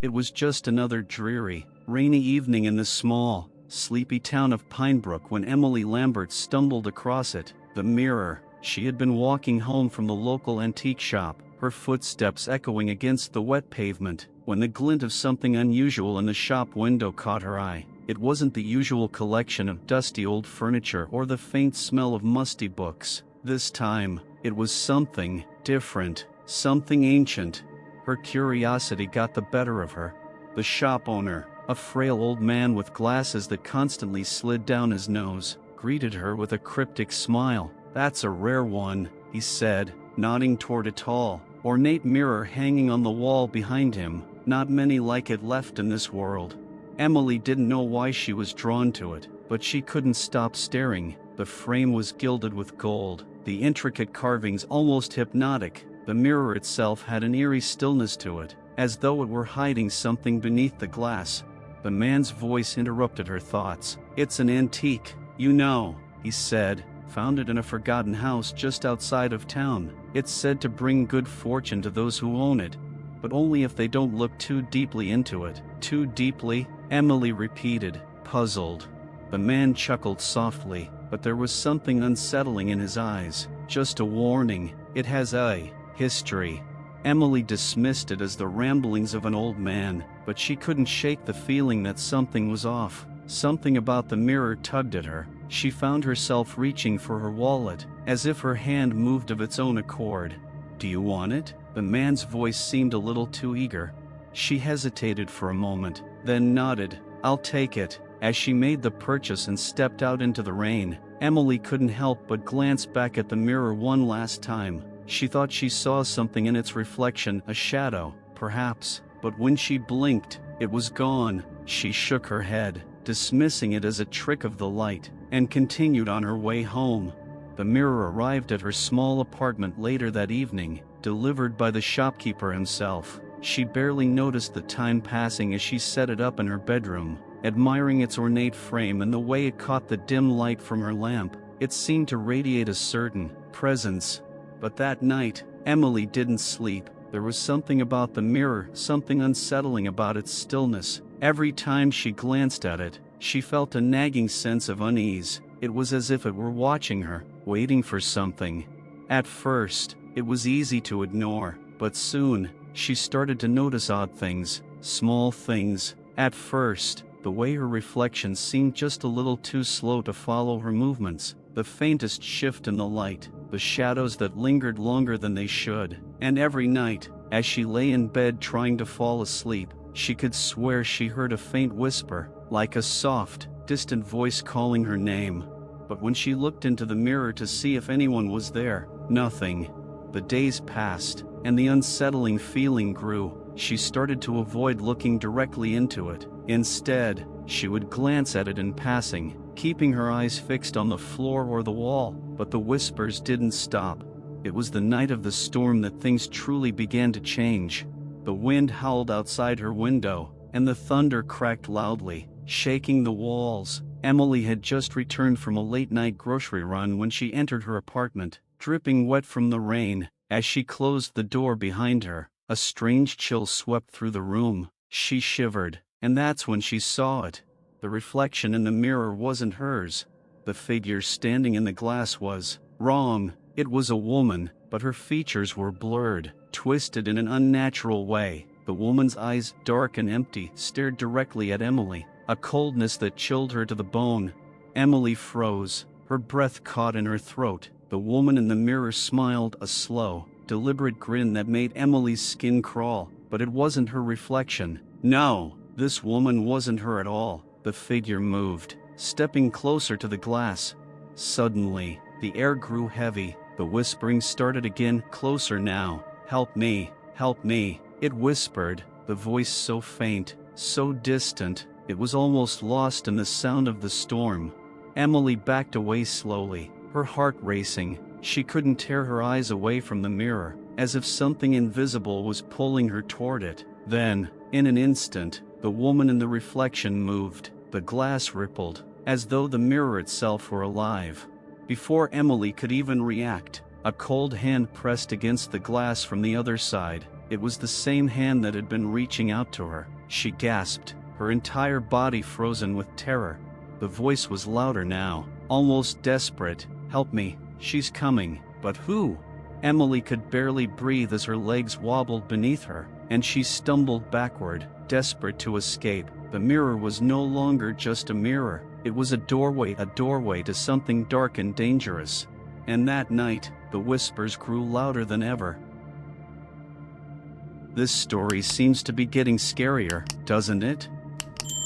It was just another dreary, rainy evening in the small, sleepy town of Pinebrook when Emily Lambert stumbled across it, the mirror. She had been walking home from the local antique shop, her footsteps echoing against the wet pavement, when the glint of something unusual in the shop window caught her eye. It wasn't the usual collection of dusty old furniture or the faint smell of musty books. This time, it was something different, something ancient. Her curiosity got the better of her. The shop owner, a frail old man with glasses that constantly slid down his nose, greeted her with a cryptic smile. "That's a rare one," he said, nodding toward a tall, ornate mirror hanging on the wall behind him. "Not many like it left in this world." Emily didn't know why she was drawn to it, but she couldn't stop staring. The frame was gilded with gold, the intricate carvings almost hypnotic. The mirror itself had an eerie stillness to it, as though it were hiding something beneath the glass. The man's voice interrupted her thoughts. "It's an antique, you know," he said. "Found it in a forgotten house just outside of town. It's said to bring good fortune to those who own it, but only if they don't look too deeply into it." "Too deeply?" Emily repeated, puzzled. The man chuckled softly, but there was something unsettling in his eyes. "Just a warning, it has a history." Emily dismissed it as the ramblings of an old man, but she couldn't shake the feeling that something was off. Something about the mirror tugged at her. She found herself reaching for her wallet, as if her hand moved of its own accord. "Do you want it?" The man's voice seemed a little too eager. She hesitated for a moment, then nodded. "I'll take it." As she made the purchase and stepped out into the rain, Emily couldn't help but glance back at the mirror one last time. She thought she saw something in its reflection, a shadow, perhaps, but when she blinked, it was gone. She shook her head, dismissing it as a trick of the light, and continued on her way home. The mirror arrived at her small apartment later that evening, delivered by the shopkeeper himself. She barely noticed the time passing as she set it up in her bedroom, admiring its ornate frame and the way it caught the dim light from her lamp. It seemed to radiate a certain presence. But that night, Emily didn't sleep. There was something about the mirror, something unsettling about its stillness. Every time she glanced at it, she felt a nagging sense of unease. It was as if it were watching her, waiting for something. At first, it was easy to ignore, but soon, she started to notice odd things, small things. At first, the way her reflection seemed just a little too slow to follow her movements, the faintest shift in the light, the shadows that lingered longer than they should. And every night, as she lay in bed trying to fall asleep, she could swear she heard a faint whisper, like a soft, distant voice calling her name. But when she looked into the mirror to see if anyone was there, nothing. The days passed, and the unsettling feeling grew. She started to avoid looking directly into it. Instead, she would glance at it in passing, keeping her eyes fixed on the floor or the wall. But the whispers didn't stop. It was the night of the storm that things truly began to change. The wind howled outside her window, and the thunder cracked loudly, shaking the walls. Emily had just returned from a late-night grocery run when she entered her apartment, dripping wet from the rain. As she closed the door behind her, a strange chill swept through the room. She shivered, and that's when she saw it. The reflection in the mirror wasn't hers. The figure standing in the glass was wrong. It was a woman, but her features were blurred, twisted in an unnatural way. The woman's eyes, dark and empty, stared directly at Emily, a coldness that chilled her to the bone. Emily froze, her breath caught in her throat. The woman in the mirror smiled, a slow, deliberate grin that made Emily's skin crawl, but it wasn't her reflection. No, this woman wasn't her at all. The figure moved, stepping closer to the glass. Suddenly, the air grew heavy. The whispering started again, closer now. "Help me, help me," it whispered, the voice so faint, so distant, it was almost lost in the sound of the storm. Emily backed away slowly, her heart racing. She couldn't tear her eyes away from the mirror, as if something invisible was pulling her toward it. Then, in an instant, the woman in the reflection moved. The glass rippled, as though the mirror itself were alive. Before Emily could even react, a cold hand pressed against the glass from the other side. It was the same hand that had been reaching out to her. She gasped, her entire body frozen with terror. The voice was louder now, almost desperate. "Help me, she's coming." But who? Emily could barely breathe as her legs wobbled beneath her, and she stumbled backward, desperate to escape. The mirror was no longer just a mirror. It was a doorway to something dark and dangerous. And that night, the whispers grew louder than ever. This story seems to be getting scarier, doesn't it?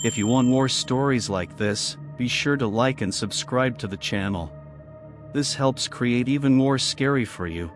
If you want more stories like this, be sure to like and subscribe to the channel. This helps create even more scary for you.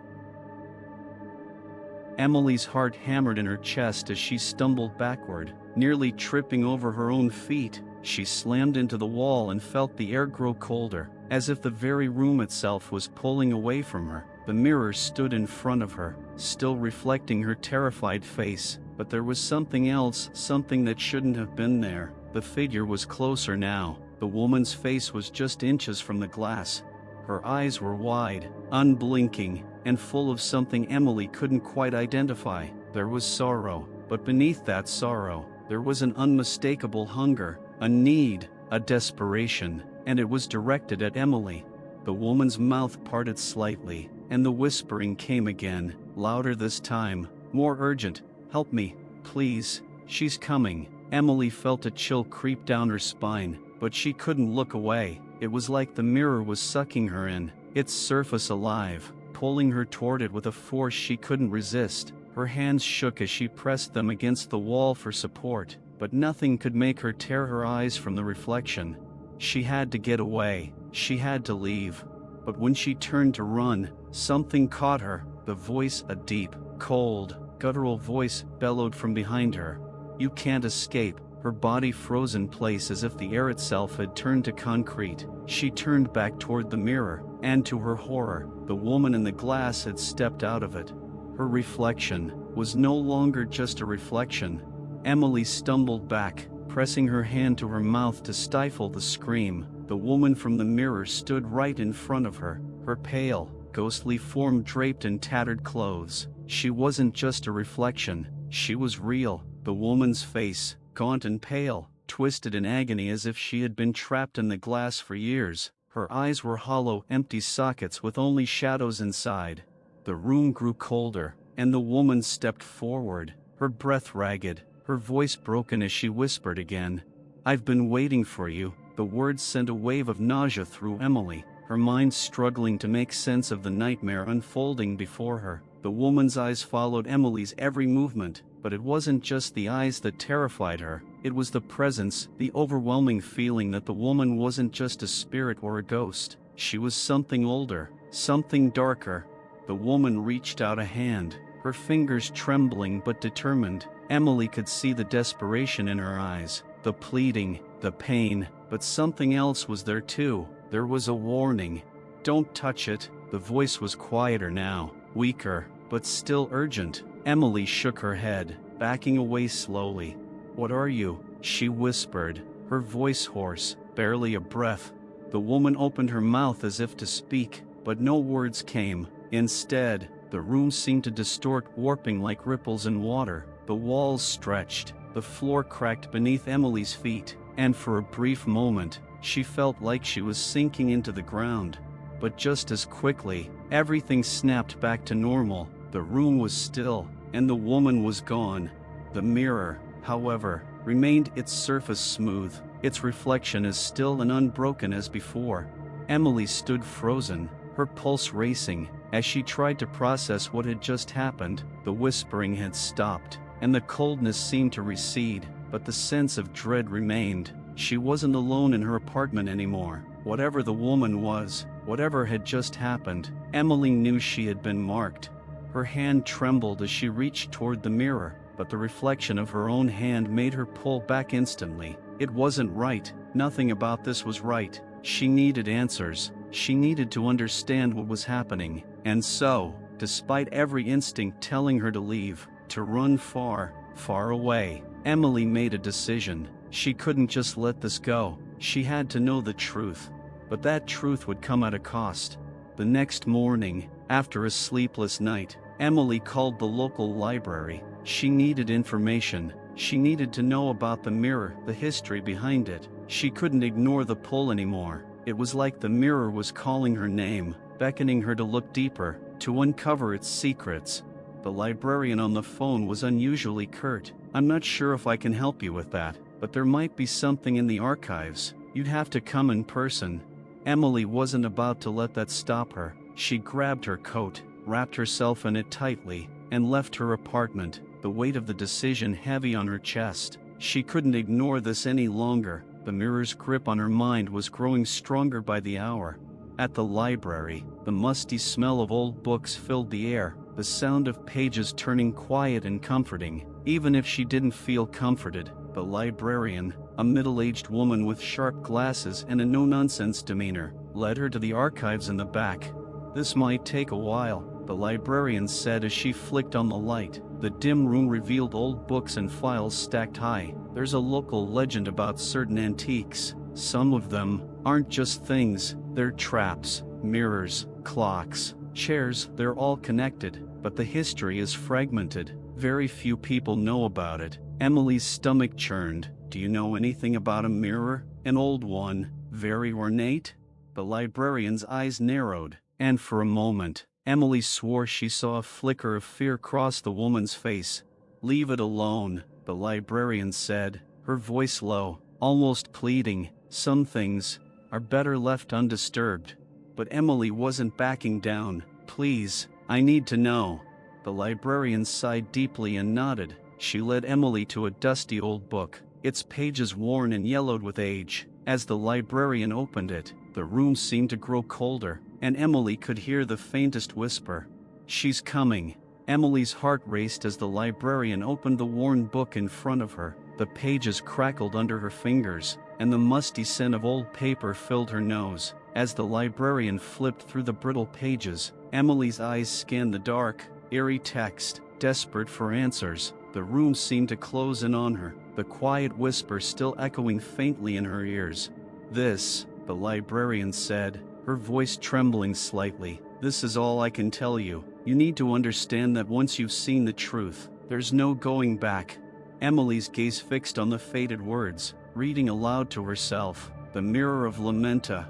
Emily's heart hammered in her chest as she stumbled backward, nearly tripping over her own feet. She slammed into the wall and felt the air grow colder, as if the very room itself was pulling away from her. The mirror stood in front of her, still reflecting her terrified face, but there was something else, something that shouldn't have been there. The figure was closer now. The woman's face was just inches from the glass. Her eyes were wide, unblinking, and full of something Emily couldn't quite identify. There was sorrow, but beneath that sorrow, there was an unmistakable hunger, a need, a desperation, and it was directed at Emily. The woman's mouth parted slightly, and the whispering came again, louder this time, more urgent. "Help me, please, she's coming." Emily felt a chill creep down her spine, but she couldn't look away. It was like the mirror was sucking her in, its surface alive, pulling her toward it with a force she couldn't resist. Her hands shook as she pressed them against the wall for support, but nothing could make her tear her eyes from the reflection. She had to get away, she had to leave. But when she turned to run, something caught her. The voice, a deep, cold, guttural voice, bellowed from behind her. "You can't escape." Her body froze in place as if the air itself had turned to concrete. She turned back toward the mirror, and to her horror, the woman in the glass had stepped out of it. Her reflection was no longer just a reflection. Emily stumbled back, pressing her hand to her mouth to stifle the scream. The woman from the mirror stood right in front of her, her pale, ghostly form draped in tattered clothes. She wasn't just a reflection, she was real. The woman's face, gaunt and pale, twisted in agony as if she had been trapped in the glass for years. Her eyes were hollow, empty sockets with only shadows inside. The room grew colder, and the woman stepped forward, her breath ragged, her voice broken as she whispered again. "I've been waiting for you." The words sent a wave of nausea through Emily, her mind struggling to make sense of the nightmare unfolding before her. The woman's eyes followed Emily's every movement, but it wasn't just the eyes that terrified her. It was the presence, the overwhelming feeling that the woman wasn't just a spirit or a ghost. She was something older, something darker. The woman reached out a hand, her fingers trembling but determined. Emily could see the desperation in her eyes, the pleading, the pain, but something else was there too. There was a warning. "Don't touch it." The voice was quieter now, weaker, but still urgent. Emily shook her head, backing away slowly. "What are you?" she whispered, her voice hoarse, barely a breath. The woman opened her mouth as if to speak, but no words came. Instead, the room seemed to distort, warping like ripples in water. The walls stretched, the floor cracked beneath Emily's feet, and for a brief moment, she felt like she was sinking into the ground. But just as quickly, everything snapped back to normal. The room was still, and the woman was gone. The mirror, however, remained, its surface smooth, its reflection as still and unbroken as before. Emily stood frozen, her pulse racing, as she tried to process what had just happened. The whispering had stopped, and the coldness seemed to recede, but the sense of dread remained. She wasn't alone in her apartment anymore. Whatever the woman was, whatever had just happened, Emily knew she had been marked. Her hand trembled as she reached toward the mirror, but the reflection of her own hand made her pull back instantly. It wasn't right. Nothing about this was right. She needed answers. She needed to understand what was happening. And so, despite every instinct telling her to leave, to run far, far away, Emily made a decision. She couldn't just let this go. She had to know the truth. But that truth would come at a cost. The next morning, after a sleepless night, Emily called the local library. She needed information. She needed to know about the mirror, the history behind it. She couldn't ignore the pull anymore. It was like the mirror was calling her name, beckoning her to look deeper, to uncover its secrets. The librarian on the phone was unusually curt. "I'm not sure if I can help you with that, but there might be something in the archives. You'd have to come in person." Emily wasn't about to let that stop her. She grabbed her coat, wrapped herself in it tightly, and left her apartment, the weight of the decision heavy on her chest. She couldn't ignore this any longer. The mirror's grip on her mind was growing stronger by the hour. At the library, the musty smell of old books filled the air, the sound of pages turning quiet and comforting. Even if she didn't feel comforted, the librarian, a middle-aged woman with sharp glasses and a no-nonsense demeanor, led her to the archives in the back. "This might take a while," the librarian said as she flicked on the light. The dim room revealed old books and files stacked high. "There's a local legend about certain antiques. Some of them aren't just things, they're traps, mirrors, clocks, chairs. They're all connected, but the history is fragmented. Very few people know about it." Emily's stomach churned. "Do you know anything about a mirror? An old one, very ornate?" The librarian's eyes narrowed, and for a moment, Emily swore she saw a flicker of fear cross the woman's face. "Leave it alone," the librarian said, her voice low, almost pleading. "Some things are better left undisturbed." But Emily wasn't backing down. "Please, I need to know." The librarian sighed deeply and nodded. She led Emily to a dusty old book, its pages worn and yellowed with age. As the librarian opened it, the room seemed to grow colder, and Emily could hear the faintest whisper. "She's coming." Emily's heart raced as the librarian opened the worn book in front of her. The pages crackled under her fingers, and the musty scent of old paper filled her nose. As the librarian flipped through the brittle pages, Emily's eyes scanned the dark, eerie text, desperate for answers. The room seemed to close in on her, the quiet whisper still echoing faintly in her ears. "This," the librarian said, her voice trembling slightly, "this is all I can tell you. You need to understand that once you've seen the truth, there's no going back." Emily's gaze fixed on the faded words, reading aloud to herself. "The Mirror of Lamenta.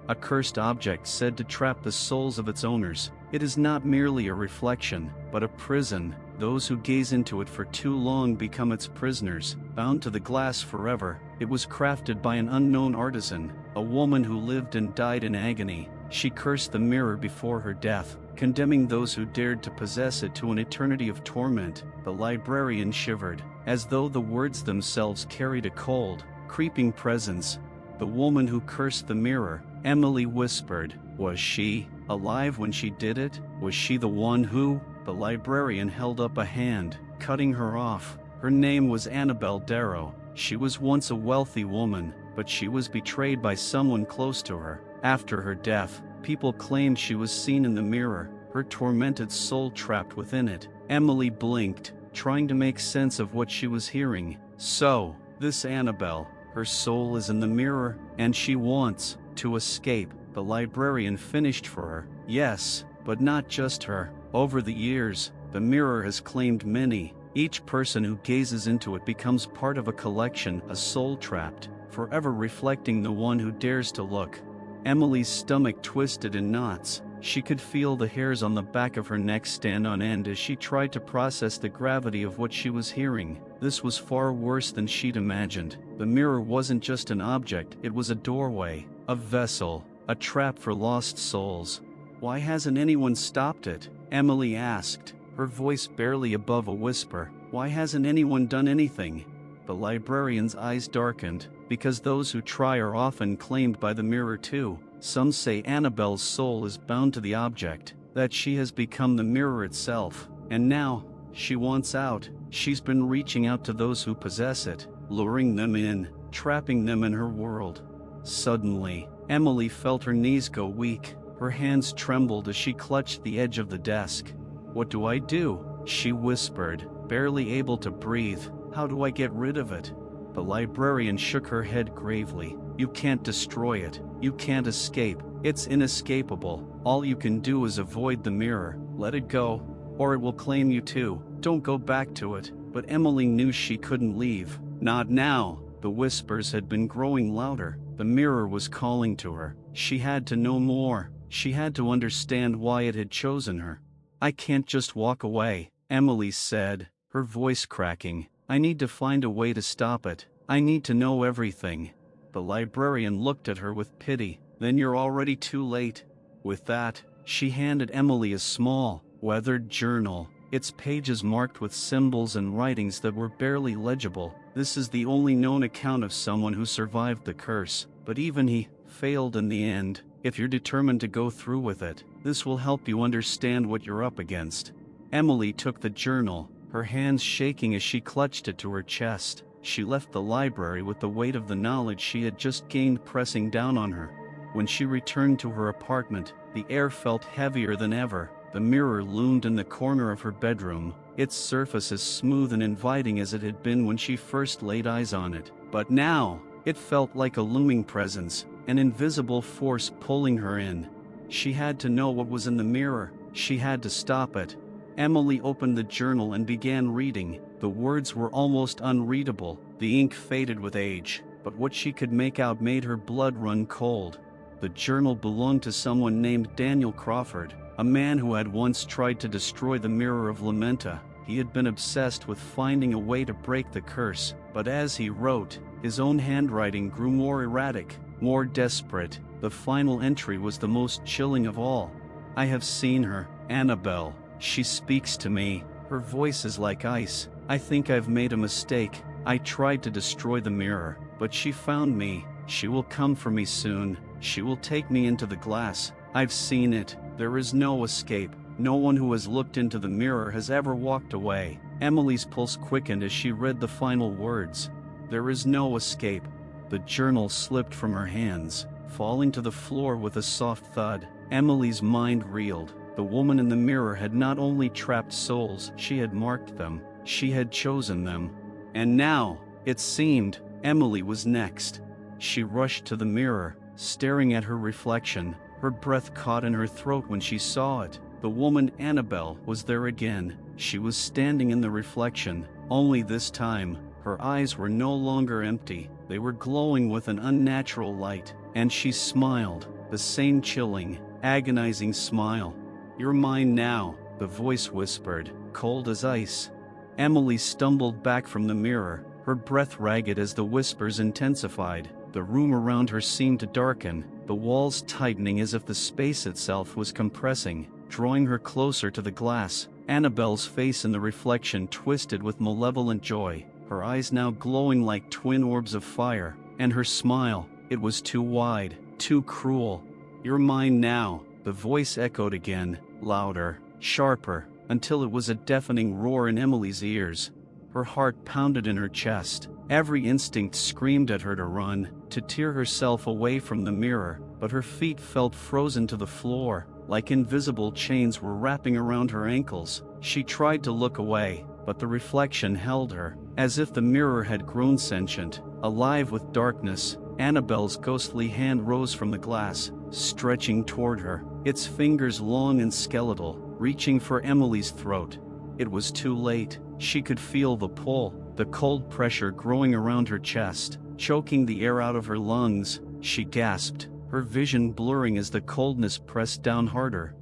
A cursed object said to trap the souls of its owners. It is not merely a reflection, but a prison. Those who gaze into it for too long become its prisoners, bound to the glass forever. It was crafted by an unknown artisan, a woman who lived and died in agony. She cursed the mirror before her death, condemning those who dared to possess it to an eternity of torment." The librarian shivered, as though the words themselves carried a cold, creeping presence. "The woman who cursed the mirror," Emily whispered. "Was she alive when she did it? Was she the one who—" The librarian held up a hand, cutting her off. "Her name was Annabelle Darrow. She was once a wealthy woman, but she was betrayed by someone close to her. After her death, people claimed she was seen in the mirror, her tormented soul trapped within it." Emily blinked, trying to make sense of what she was hearing. "So, this Annabelle, her soul is in the mirror, and she wants to escape," the librarian finished for her. "Yes, but not just her. Over the years, the mirror has claimed many. Each person who gazes into it becomes part of a collection, a soul trapped, forever reflecting the one who dares to look." Emily's stomach twisted in knots. She could feel the hairs on the back of her neck stand on end as she tried to process the gravity of what she was hearing. This was far worse than she'd imagined. The mirror wasn't just an object, it was a doorway, a vessel, a trap for lost souls. "Why hasn't anyone stopped it?" Emily asked, her voice barely above a whisper. "Why hasn't anyone done anything?" The librarian's eyes darkened. "Because those who try are often claimed by the mirror too. Some say Annabelle's soul is bound to the object, that she has become the mirror itself, and now, she wants out. She's been reaching out to those who possess it, luring them in, trapping them in her world." Suddenly, Emily felt her knees go weak. Her hands trembled as she clutched the edge of the desk. "What do I do?" she whispered, barely able to breathe. "How do I get rid of it?" The librarian shook her head gravely. "You can't destroy it. You can't escape. It's inescapable. All you can do is avoid the mirror. Let it go. or it will claim you too. Don't go back to it. But Emily knew she couldn't leave. Not now. The whispers had been growing louder. The mirror was calling to her. She had to know more. She had to understand why it had chosen her. I can't just walk away, Emily said, her voice cracking. I need to find a way to stop it. I need to know everything. The librarian looked at her with pity. Then you're already too late. With that, she handed Emily a small, weathered journal, its pages marked with symbols and writings that were barely legible. This is the only known account of someone who survived the curse, but even he failed in the end. If you're determined to go through with it, this will help you understand what you're up against. Emily took the journal, her hands shaking as she clutched it to her chest. She left the library with the weight of the knowledge she had just gained pressing down on her. When she returned to her apartment, the air felt heavier than ever. The mirror loomed in the corner of her bedroom, its surface as smooth and inviting as it had been when she first laid eyes on it. But now, it felt like a looming presence, an invisible force pulling her in. She had to know what was in the mirror. She had to stop it. Emily opened the journal and began reading. The words were almost unreadable. The ink faded with age, but what she could make out made her blood run cold. The journal belonged to someone named Daniel Crawford, a man who had once tried to destroy the Mirror of Lamenta. He had been obsessed with finding a way to break the curse, but as he wrote, his own handwriting grew more erratic, more desperate. The final entry was the most chilling of all. I have seen her, Annabelle. She speaks to me. Her voice is like ice. I think I've made a mistake. I tried to destroy the mirror, but she found me. She will come for me soon. She will take me into the glass. I've seen it. There is no escape. No one who has looked into the mirror has ever walked away. Emily's pulse quickened as she read the final words. There is no escape. The journal slipped from her hands, falling to the floor with a soft thud. Emily's mind reeled. The woman in the mirror had not only trapped souls, she had marked them. She had chosen them. And now, it seemed, Emily was next. She rushed to the mirror, staring at her reflection. Her breath caught in her throat when she saw it. The woman Annabelle was there again. She was standing in the reflection, only this time, her eyes were no longer empty. They were glowing with an unnatural light, and she smiled, the same chilling, agonizing smile. You're mine now, the voice whispered, cold as ice. Emily stumbled back from the mirror, her breath ragged as the whispers intensified. The room around her seemed to darken, the walls tightening as if the space itself was compressing, drawing her closer to the glass. Annabelle's face in the reflection twisted with malevolent joy, her eyes now glowing like twin orbs of fire, and her smile, it was too wide, too cruel. You're mine now, the voice echoed again, louder, sharper, until it was a deafening roar in Emily's ears. Her heart pounded in her chest. Every instinct screamed at her to run, to tear herself away from the mirror, but her feet felt frozen to the floor, like invisible chains were wrapping around her ankles. She tried to look away, but the reflection held her, as if the mirror had grown sentient, alive with darkness. Annabelle's ghostly hand rose from the glass, stretching toward her, its fingers long and skeletal, reaching for Emily's throat. It was too late. She could feel the pull, the cold pressure growing around her chest, choking the air out of her lungs. She gasped, her vision blurring as the coldness pressed down harder.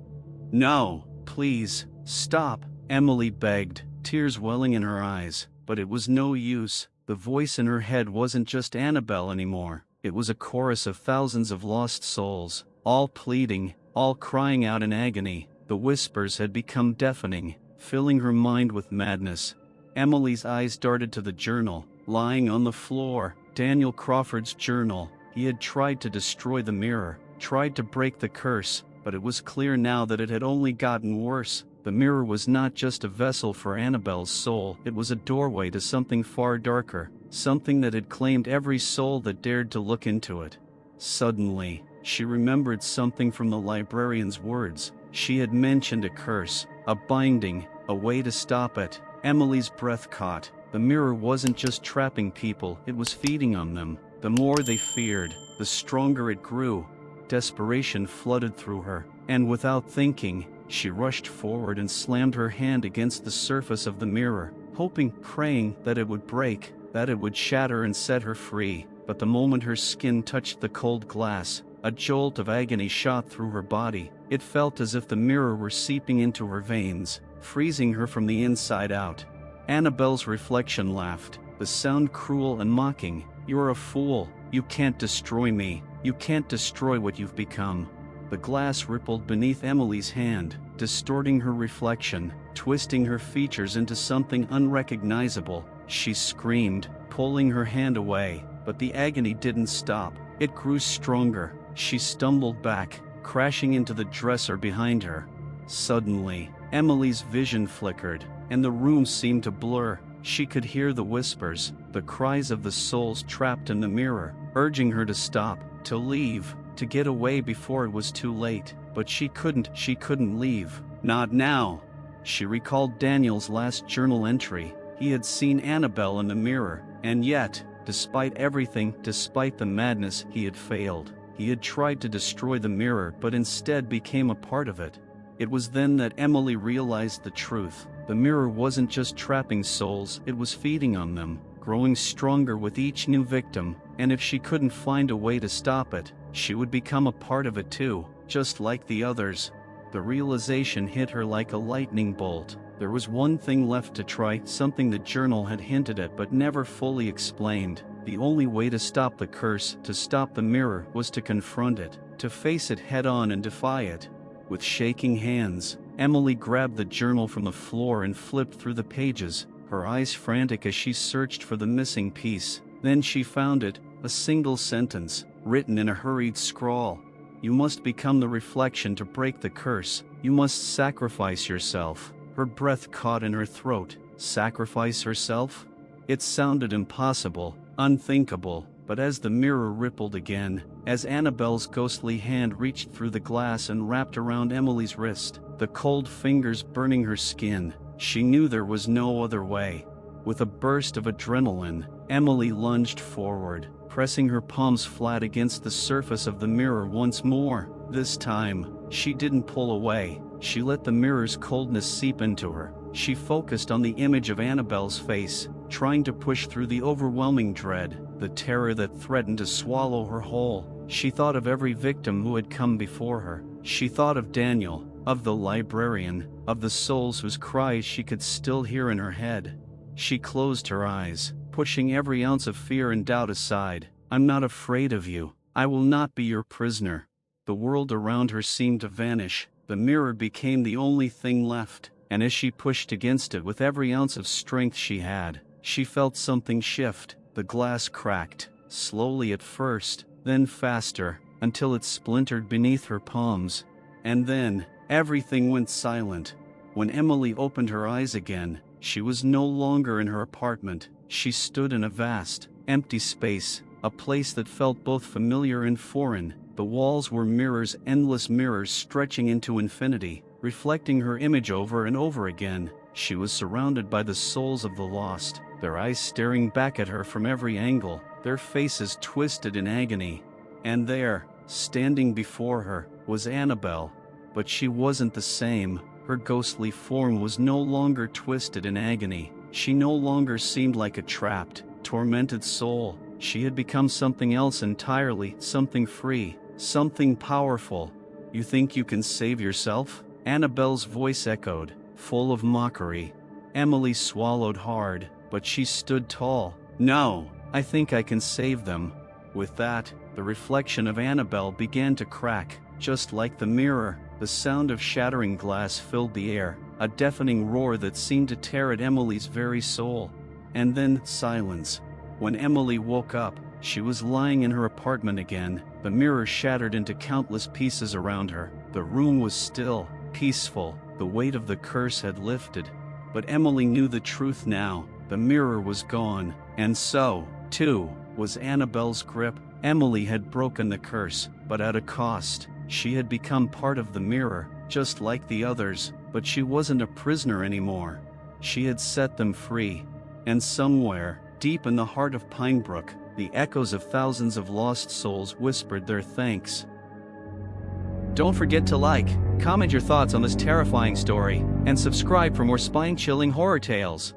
No, please, stop, Emily begged, tears welling in her eyes. But it was no use. The voice in her head wasn't just Annabelle anymore. It was a chorus of thousands of lost souls, all pleading, all crying out in agony. The whispers had become deafening, filling her mind with madness. Emily's eyes darted to the journal, lying on the floor. Daniel Crawford's journal. He had tried to destroy the mirror, tried to break the curse, but it was clear now that it had only gotten worse. The mirror was not just a vessel for Annabelle's soul, it was a doorway to something far darker, something that had claimed every soul that dared to look into it. Suddenly, she remembered something from the librarian's words. She had mentioned a curse, a binding, a way to stop it. Emily's breath caught. The mirror wasn't just trapping people, it was feeding on them. The more they feared, the stronger it grew. Desperation flooded through her, and without thinking, She rushed forward and slammed her hand against the surface of the mirror, hoping, praying, that it would break, that it would shatter and set her free. But the moment her skin touched the cold glass, a jolt of agony shot through her body. It felt as if the mirror were seeping into her veins, freezing her from the inside out. Annabelle's reflection laughed, the sound cruel and mocking. "You're a fool. You can't destroy me. You can't destroy what you've become." The glass rippled beneath Emily's hand, distorting her reflection, twisting her features into something unrecognizable. She screamed, pulling her hand away, but the agony didn't stop. It grew stronger. She stumbled back, crashing into the dresser behind her. Suddenly, Emily's vision flickered, and the room seemed to blur. She could hear the whispers, the cries of the souls trapped in the mirror, urging her to stop, to leave, to get away before it was too late. But she couldn't leave. Not now. She recalled Daniel's last journal entry. He had seen Annabelle in the mirror, and yet, despite everything, despite the madness, he had failed. He had tried to destroy the mirror but instead became a part of it. It was then that Emily realized the truth. The mirror wasn't just trapping souls, it was feeding on them, growing stronger with each new victim, and if she couldn't find a way to stop it, she would become a part of it too, just like the others. The realization hit her like a lightning bolt. There was one thing left to try, something the journal had hinted at but never fully explained. The only way to stop the curse, to stop the mirror, was to confront it, to face it head on and defy it. With shaking hands, Emily grabbed the journal from the floor and flipped through the pages, her eyes frantic as she searched for the missing piece. Then she found it, a single sentence, written in a hurried scrawl. "You must become the reflection to break the curse. You must sacrifice yourself." Her breath caught in her throat. Sacrifice herself? It sounded impossible, unthinkable, but as the mirror rippled again, as Annabelle's ghostly hand reached through the glass and wrapped around Emily's wrist, the cold fingers burning her skin, she knew there was no other way. With a burst of adrenaline, Emily lunged forward, pressing her palms flat against the surface of the mirror once more. This time, she didn't pull away. She let the mirror's coldness seep into her. She focused on the image of Annabelle's face, trying to push through the overwhelming dread, the terror that threatened to swallow her whole. She thought of every victim who had come before her. She thought of Daniel, of the librarian, of the souls whose cries she could still hear in her head. She closed her eyes, pushing every ounce of fear and doubt aside. "I'm not afraid of you. I will not be your prisoner." The world around her seemed to vanish. The mirror became the only thing left, and as she pushed against it with every ounce of strength she had, she felt something shift. The glass cracked, slowly at first, then faster, until it splintered beneath her palms. And then, everything went silent. When Emily opened her eyes again, she was no longer in her apartment. She stood in a vast, empty space, a place that felt both familiar and foreign. The walls were mirrors, endless mirrors stretching into infinity, reflecting her image over and over again. She was surrounded by the souls of the lost, their eyes staring back at her from every angle, their faces twisted in agony. And there, standing before her, was Annabelle. But she wasn't the same. Her ghostly form was no longer twisted in agony. She no longer seemed like a trapped, tormented soul. She had become something else entirely, something free, something powerful. "You think you can save yourself?" Annabelle's voice echoed, full of mockery. Emily swallowed hard, but she stood tall. "No, I think I can save them." With that, the reflection of Annabelle began to crack, just like the mirror. The sound of shattering glass filled the air, a deafening roar that seemed to tear at Emily's very soul. And then, silence. When Emily woke up, she was lying in her apartment again, the mirror shattered into countless pieces around her. The room was still, peaceful, the weight of the curse had lifted. But Emily knew the truth now. The mirror was gone, and so, too, was Annabelle's grip. Emily had broken the curse, but at a cost. She had become part of the mirror, just like the others, but she wasn't a prisoner anymore. She had set them free. And somewhere, deep in the heart of Pinebrook, the echoes of thousands of lost souls whispered their thanks. Don't forget to like, comment your thoughts on this terrifying story, and subscribe for more spine-chilling horror tales.